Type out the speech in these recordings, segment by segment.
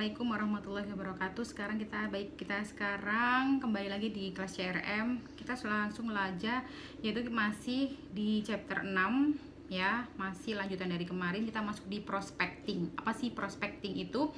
Assalamualaikum warahmatullahi wabarakatuh. Kita sekarang kembali lagi di kelas CRM. Kita langsung aja, yaitu masih di chapter 6 ya, masih lanjutan dari kemarin. Kita masuk di prospecting. Apa sih prospecting itu?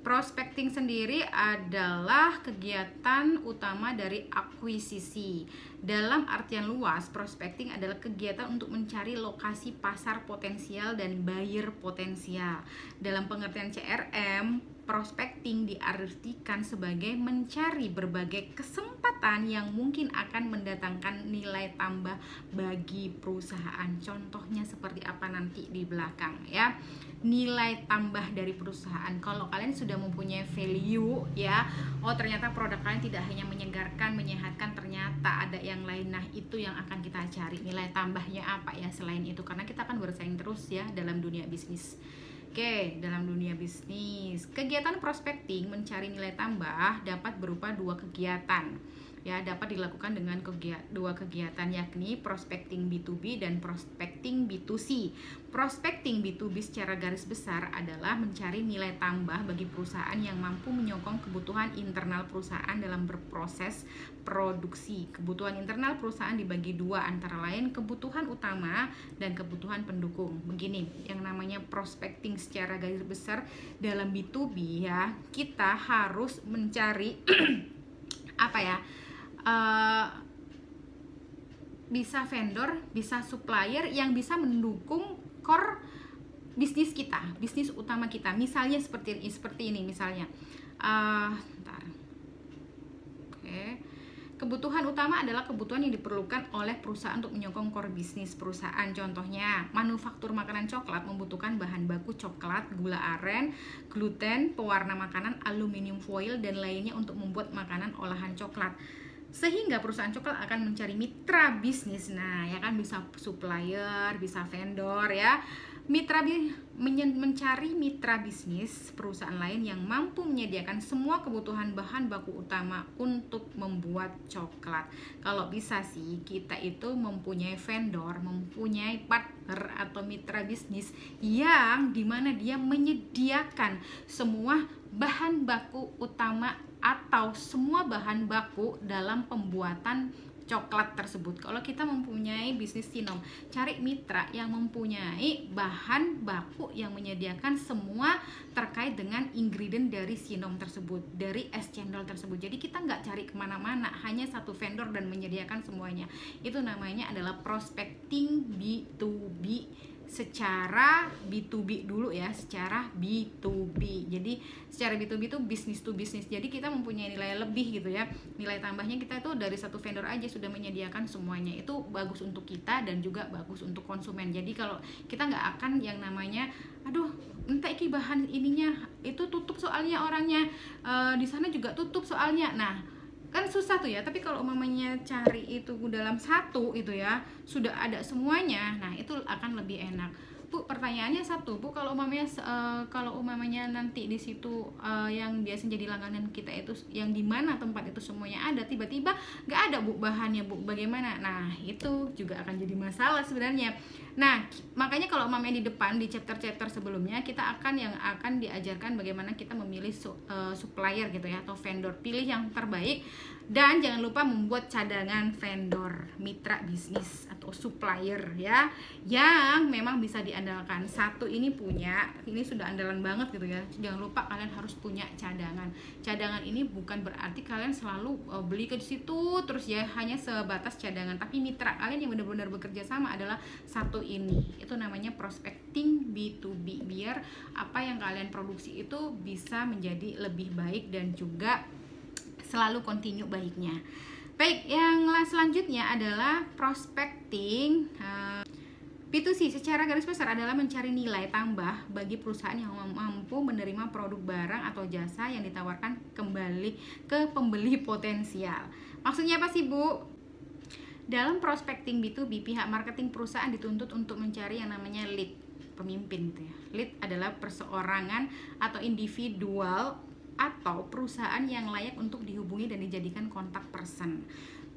Prospecting sendiri adalah kegiatan utama dari akuisisi. Dalam artian luas, prospecting adalah kegiatan untuk mencari lokasi pasar potensial dan buyer potensial. Dalam pengertian CRM, prospecting diartikan sebagai mencari berbagai kesempatan yang mungkin akan mendatangkan nilai tambah bagi perusahaan. Contohnya seperti apa nanti di belakang ya. Nilai tambah dari perusahaan. Kalau kalian sudah mempunyai value ya, oh ternyata produk kalian tidak hanya menyegarkan, menyehatkan, ternyata ada yang lain. Nah, itu yang akan kita cari. Nilai tambahnya apa ya selain itu, karena kita akan bersaing terus ya dalam dunia bisnis. Oke, dalam dunia bisnis, kegiatan prospecting mencari nilai tambah dapat berupa dua kegiatan. Ya, dapat dilakukan dengan dua kegiatan, yakni prospecting B2B dan prospecting B2C. Prospecting B2B secara garis besar adalah mencari nilai tambah bagi perusahaan yang mampu menyokong kebutuhan internal perusahaan dalam berproses produksi. Kebutuhan internal perusahaan dibagi dua, antara lain kebutuhan utama dan kebutuhan pendukung. Begini, yang namanya prospecting secara garis besar dalam B2B ya, kita harus mencari apa ya, bisa vendor, bisa supplier yang bisa mendukung core bisnis kita, bisnis utama kita. Misalnya seperti ini misalnya. Oke. Kebutuhan utama adalah kebutuhan yang diperlukan oleh perusahaan untuk menyokong core bisnis perusahaan. Contohnya, manufaktur makanan coklat membutuhkan bahan baku coklat, gula aren, gluten, pewarna makanan, aluminium foil, dan lainnya untuk membuat makanan olahan coklat. Sehingga perusahaan coklat akan mencari mitra bisnis. Nah, ya kan, bisa supplier, bisa vendor ya. Mencari mitra bisnis perusahaan lain yang mampu menyediakan semua kebutuhan bahan baku utama untuk membuat coklat. Kalau bisa sih kita itu mempunyai vendor, mempunyai partner atau mitra bisnis yang dimana dia menyediakan semua bahan baku utama atau semua bahan baku dalam pembuatan coklat tersebut. Kalau kita mempunyai bisnis sinom, cari mitra yang mempunyai bahan baku yang menyediakan semua terkait dengan ingredient dari sinom tersebut, dari es cendol tersebut. Jadi kita nggak cari kemana-mana, hanya satu vendor dan menyediakan semuanya. Itu namanya adalah prospecting B2B. Secara B2B dulu ya, secara B2B. Jadi secara B2B itu business to business. Jadi kita mempunyai nilai lebih gitu ya. Nilai tambahnya kita itu dari satu vendor aja sudah menyediakan semuanya. Itu bagus untuk kita dan juga bagus untuk konsumen. Jadi kalau kita nggak akan yang namanya, aduh entah iki bahan ininya itu tutup soalnya orangnya, di sana juga tutup soalnya. Nah, kan susah tuh ya. Tapi kalau umamanya cari itu dalam satu itu ya, sudah ada semuanya, nah itu akan lebih enak. Bu, pertanyaannya satu, Bu, kalau umamanya nanti di situ yang biasa jadi langganan kita itu yang di mana tempat itu semuanya ada, tiba-tiba nggak ada Bu bahannya, Bu, bagaimana? Nah, itu juga akan jadi masalah sebenarnya. Nah, makanya kalau umamanya di depan di chapter-chapter sebelumnya kita akan diajarkan bagaimana kita memilih supplier gitu ya, atau vendor. Pilih yang terbaik dan jangan lupa membuat cadangan vendor, mitra bisnis atau supplier ya, yang memang bisa diandalkan. Satu ini sudah andalan banget gitu ya. Jangan lupa kalian harus punya cadangan. Cadangan ini bukan berarti kalian selalu beli ke situ terus ya, hanya sebatas cadangan. Tapi mitra kalian yang benar-benar bekerja sama adalah satu ini. Itu namanya prospecting B2B, biar apa yang kalian produksi itu bisa menjadi lebih baik dan juga selalu continue baiknya. Baik, yang selanjutnya adalah prospecting B2C. Secara garis besar adalah mencari nilai tambah bagi perusahaan yang mampu menerima produk barang atau jasa yang ditawarkan kembali ke pembeli potensial. Maksudnya apa sih, Bu? Dalam prospecting B2B, pihak marketing perusahaan dituntut untuk mencari yang namanya lead, pemimpin gitu ya. Lead adalah perseorangan atau individual atau perusahaan yang layak untuk dihubungi dan dijadikan kontak person.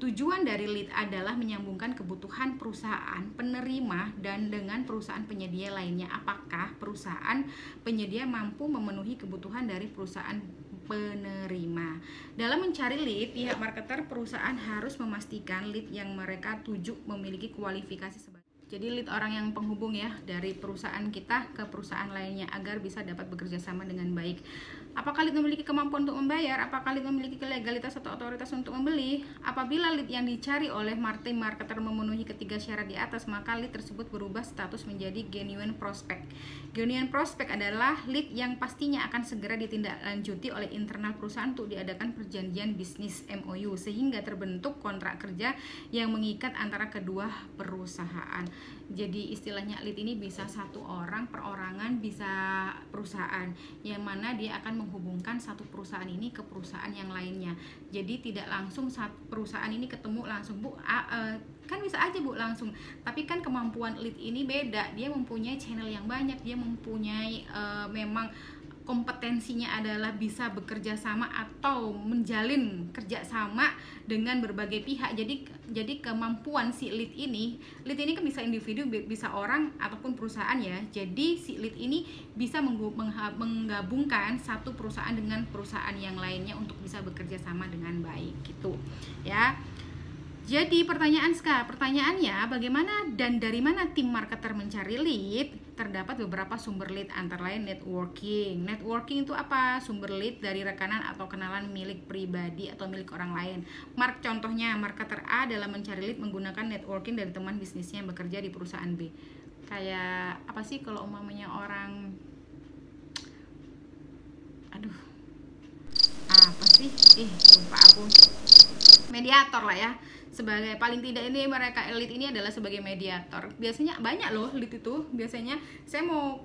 Tujuan dari lead adalah menyambungkan kebutuhan perusahaan penerima dan dengan perusahaan penyedia lainnya. Apakah perusahaan penyedia mampu memenuhi kebutuhan dari perusahaan penerima? Dalam mencari lead, pihak marketer perusahaan harus memastikan lead yang mereka tuju memiliki kualifikasi sebagai. Jadi lead orang yang penghubung ya, dari perusahaan kita ke perusahaan lainnya agar bisa dapat bekerja sama dengan baik. Apakah lead memiliki kemampuan untuk membayar? Apakah lead memiliki legalitas atau otoritas untuk membeli? Apabila lead yang dicari oleh tim marketer memenuhi ketiga syarat di atas, maka lead tersebut berubah status menjadi genuine prospect. Genuine prospect adalah lead yang pastinya akan segera ditindaklanjuti oleh internal perusahaan untuk diadakan perjanjian bisnis MOU sehingga terbentuk kontrak kerja yang mengikat antara kedua perusahaan. Jadi istilahnya lead ini bisa satu orang, perorangan, bisa perusahaan, yang mana dia akan menghubungkan satu perusahaan ini ke perusahaan yang lainnya. Jadi tidak langsung satu perusahaan ini ketemu langsung, Bu, kan bisa aja Bu langsung, tapi kan kemampuan lead ini beda, dia mempunyai channel yang banyak, dia mempunyai memang kompetensinya adalah bisa bekerja sama atau menjalin kerjasama dengan berbagai pihak. Jadi kemampuan si lead ini kan bisa individu, bisa orang ataupun perusahaan ya. Jadi si lead ini bisa menggabungkan satu perusahaan dengan perusahaan yang lainnya untuk bisa bekerja sama dengan baik gitu ya. Jadi pertanyaannya bagaimana dan dari mana tim marketer mencari lead? Terdapat beberapa sumber lead, antara lain networking. Networking itu apa? Sumber lead dari rekanan atau kenalan milik pribadi atau milik orang lain. Contohnya, marketer A dalam mencari lead menggunakan networking dari teman bisnisnya yang bekerja di perusahaan B. Kayak apa sih kalau umpamanya orang, apa sih? Lupa aku. Mediator lah ya. Sebagai paling tidak ini mereka lead ini adalah sebagai mediator. Biasanya banyak loh lead itu. Biasanya saya mau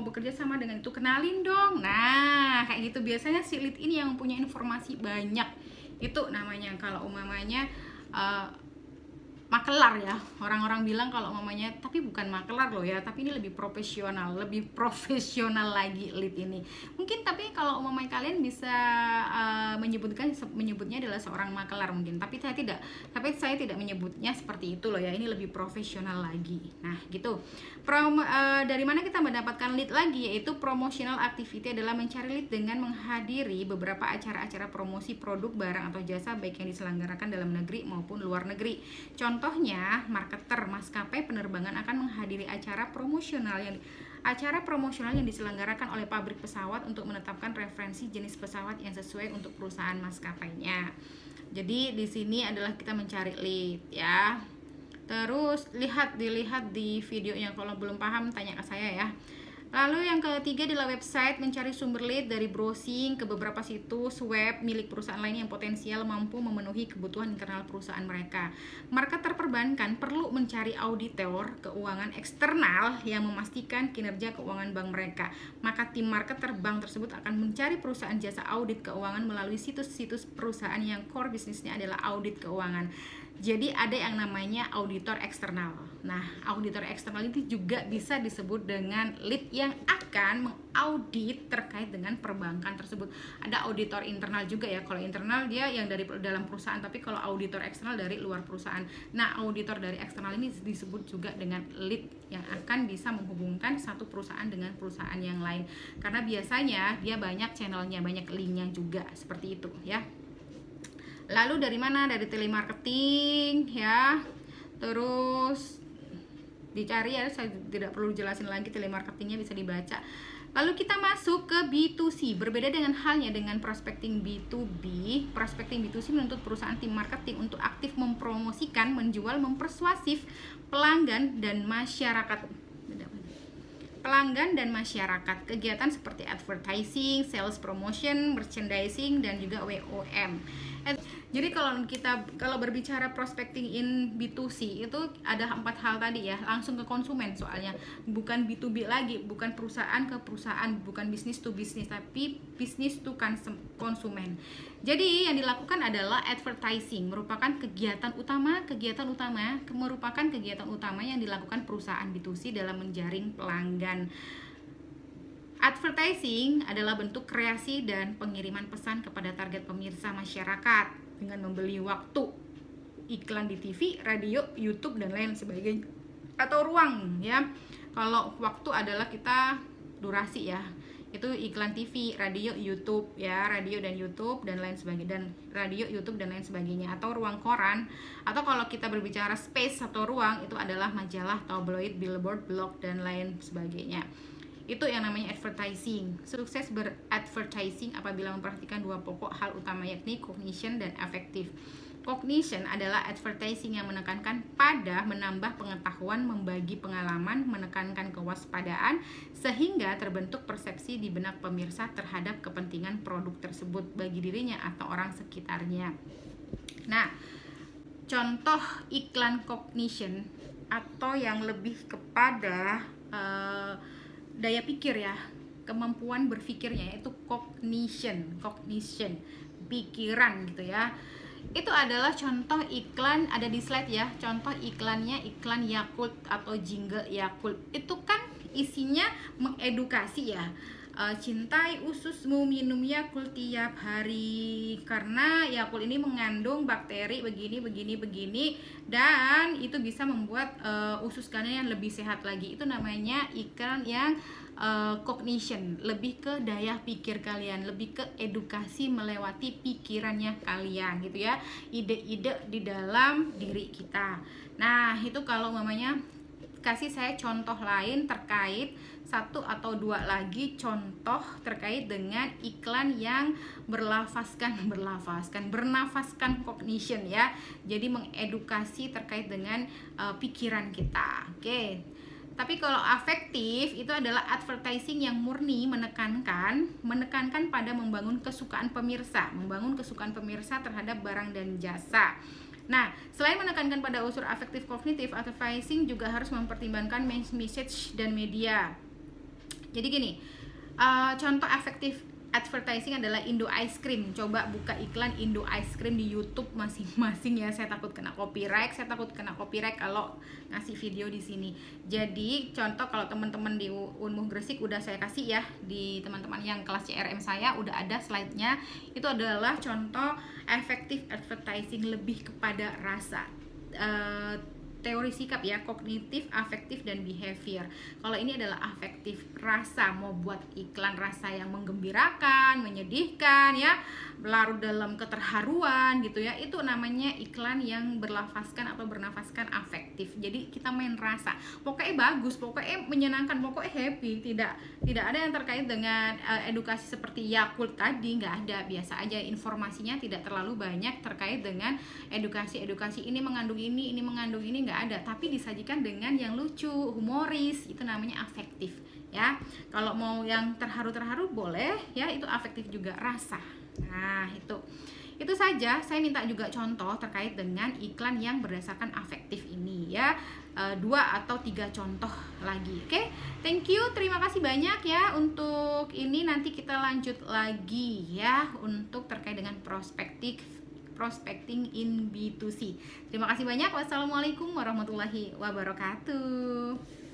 bekerja sama dengan itu, kenalin dong. Nah, kayak gitu biasanya si lead ini yang punya informasi banyak. Itu namanya kalau umpamanya makelar ya. Orang-orang bilang kalau umpamanya, tapi bukan makelar loh ya, tapi ini lebih profesional lagi lead ini. Mungkin tapi kalau umpamanya kalian bisa menyebutnya adalah seorang makelar mungkin, tapi saya tidak menyebutnya seperti itu loh ya. Ini lebih profesional lagi. Nah, gitu. Dari mana kita mendapatkan lead lagi, yaitu promotional activity adalah mencari lead dengan menghadiri beberapa acara-acara promosi produk, barang atau jasa baik yang diselenggarakan dalam negeri maupun luar negeri. Contohnya, marketer maskapai penerbangan akan menghadiri acara promosional yang diselenggarakan oleh pabrik pesawat untuk menetapkan referensi jenis pesawat yang sesuai untuk perusahaan maskapainya. Jadi di sini adalah kita mencari lead ya. Terus dilihat di videonya, kalau belum paham tanya ke saya ya. Lalu yang ketiga adalah website, mencari sumber lead dari browsing ke beberapa situs web milik perusahaan lain yang potensial mampu memenuhi kebutuhan internal perusahaan mereka. Marketer perbankan perlu mencari auditor keuangan eksternal yang memastikan kinerja keuangan bank mereka. Maka tim marketer bank tersebut akan mencari perusahaan jasa audit keuangan melalui situs-situs perusahaan yang core bisnisnya adalah audit keuangan. Jadi ada yang namanya auditor eksternal. Nah, auditor eksternal itu juga bisa disebut dengan lead yang akan mengaudit terkait dengan perbankan tersebut. Ada auditor internal juga ya. Kalau internal dia yang dari dalam perusahaan, tapi kalau auditor eksternal dari luar perusahaan. Nah, auditor dari eksternal ini disebut juga dengan lead yang akan bisa menghubungkan satu perusahaan dengan perusahaan yang lain. Karena biasanya dia banyak channelnya, banyak linknya juga, seperti itu ya. Lalu dari mana? Dari telemarketing ya. Terus dicari ya, saya tidak perlu jelasin lagi, telemarketingnya bisa dibaca. Lalu kita masuk ke B2C. Berbeda dengan halnya dengan prospecting B2B, prospecting B2C menuntut perusahaan tim marketing untuk aktif mempromosikan, menjual, mempersuasif pelanggan dan masyarakat. Kegiatan seperti advertising, sales promotion, merchandising, dan juga WOM. Jadi kalau berbicara prospecting in B2C itu ada 4 hal tadi ya, langsung ke konsumen soalnya, bukan B2B lagi, bukan perusahaan ke perusahaan, bukan business to business, tapi business to konsumen. Jadi yang dilakukan adalah advertising, merupakan kegiatan utama yang dilakukan perusahaan B2C dalam menjaring pelanggan. Advertising adalah bentuk kreasi dan pengiriman pesan kepada target pemirsa masyarakat dengan membeli waktu iklan di TV, radio, YouTube dan lain sebagainya, atau ruang ya. Kalau waktu adalah kita durasi ya, itu iklan TV, radio, YouTube ya, radio dan YouTube dan lain sebagainya, dan radio, YouTube dan lain sebagainya, atau ruang koran. Atau kalau kita berbicara space atau ruang, itu adalah majalah, tabloid, billboard, blog dan lain sebagainya. Itu yang namanya advertising. Sukses beradvertising apabila memperhatikan dua pokok hal utama, yakni cognition dan affective. Cognition adalah advertising yang menekankan pada menambah pengetahuan, membagi pengalaman, menekankan kewaspadaan, sehingga terbentuk persepsi di benak pemirsa terhadap kepentingan produk tersebut bagi dirinya atau orang sekitarnya. Nah, contoh iklan cognition atau yang lebih kepada daya pikir ya, kemampuan berpikirnya, yaitu cognition, pikiran gitu ya. Itu adalah contoh iklan, ada di slide ya. Contoh iklannya iklan Yakult atau jingle Yakult. Itu kan isinya mengedukasi ya. Cintai ususmu, minum Yakult tiap hari karena Yakult ini mengandung bakteri begini dan itu bisa membuat usus kalian lebih sehat lagi. Itu namanya iklan yang cognition, lebih ke daya pikir kalian, lebih ke edukasi melewati pikirannya kalian gitu ya, ide-ide di dalam diri kita. Nah, itu kalau mamanya kasih saya contoh lain terkait satu atau dua lagi contoh terkait dengan iklan yang bernafaskan cognition ya. Jadi mengedukasi terkait dengan pikiran kita. Oke. Tapi kalau afektif itu adalah advertising yang murni menekankan pada membangun kesukaan pemirsa terhadap barang dan jasa. Nah, selain menekankan pada unsur afektif kognitif, advertising juga harus mempertimbangkan message dan media. Jadi gini, contoh afektif advertising adalah Indo Ice Cream. Coba buka iklan Indo Ice Cream di YouTube masing-masing ya. Saya takut kena copyright kalau ngasih video di sini. Jadi contoh kalau teman-teman di Unmuh Gresik udah saya kasih ya, di teman-teman yang kelas CRM saya udah ada slide-nya. Itu adalah contoh efektif advertising, lebih kepada rasa. Teori sikap ya, kognitif, afektif, dan behavior. Kalau ini adalah afektif, rasa, mau buat iklan rasa yang menggembirakan, menyedihkan ya, larut dalam keterharuan gitu ya, itu namanya iklan yang berlafazkan atau bernafaskan afektif. Jadi kita main rasa, pokoknya bagus, pokoknya menyenangkan, pokoknya happy. Tidak ada yang terkait dengan edukasi seperti Yakult tadi, nggak ada, biasa aja. Informasinya tidak terlalu banyak terkait dengan edukasi ini mengandung ini mengandung ini, nggak ada, tapi disajikan dengan yang lucu, humoris, itu namanya afektif ya. Kalau mau yang terharu boleh ya, itu afektif juga, rasa. Nah, itu saja. Saya minta juga contoh terkait dengan iklan yang berdasarkan afektif ini ya, 2 atau 3 contoh lagi. Oke, thank you, terima kasih banyak ya untuk ini. Nanti kita lanjut lagi ya untuk terkait dengan prospecting in B2C. Terima kasih banyak. Wassalamualaikum warahmatullahi wabarakatuh.